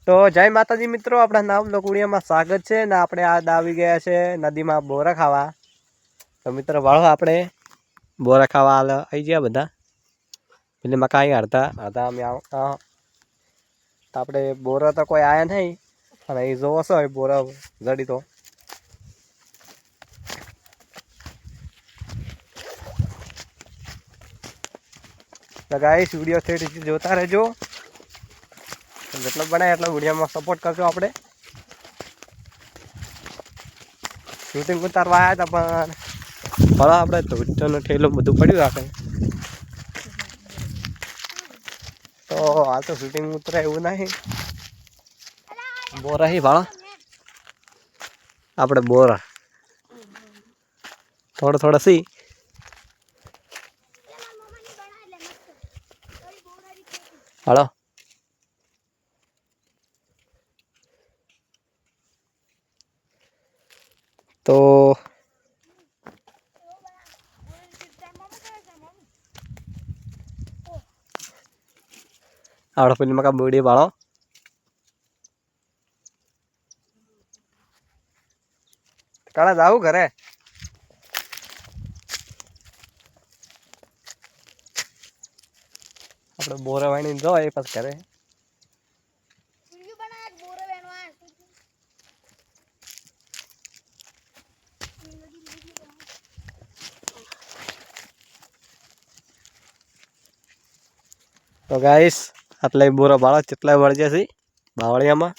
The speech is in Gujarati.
તો જય માતાજી મિત્રો, આપણા નામ લોકુડિયામાં સ્વાગત છે ને આપણે આ આવી ગયા છે નદીમાં બોરા ખાવા। તો મિત્રો વાળો આપણે બોરા ખાવા આવી ગયા બધા, એટલે મકાઈ હડતા હતા અમે તો આપણે બોરા તો કોઈ આયા નહીં, અને એ જોવો છો બોરા જડી તો ગાઈસ વિડીયો થેડી જોતા રહેજો, જેટલો બનાય એટલો વિડીયોમાં સપોર્ટ કરજો। આપણે શૂટિંગ ઉતારવા આવ્યા હતા પણ ભલો આપણે ધોચોનો ઠેલો બધું પડ્યું રાખે, તો હાલ તો શૂટિંગ ઉતરે એવું નહીં। બોરા હી ભાળો આપણે બોરા થોડા થોડા સી હાલો। તો આવડે પેલી મકા બોડી વાળો કાળા જાવું ઘરે, આપણે બોરા વાણી જો એ પાસ ઘરે। તો ગાઈસ આટલા બોરા બાળા કેટલા વળજે છે બાવળિયામાં,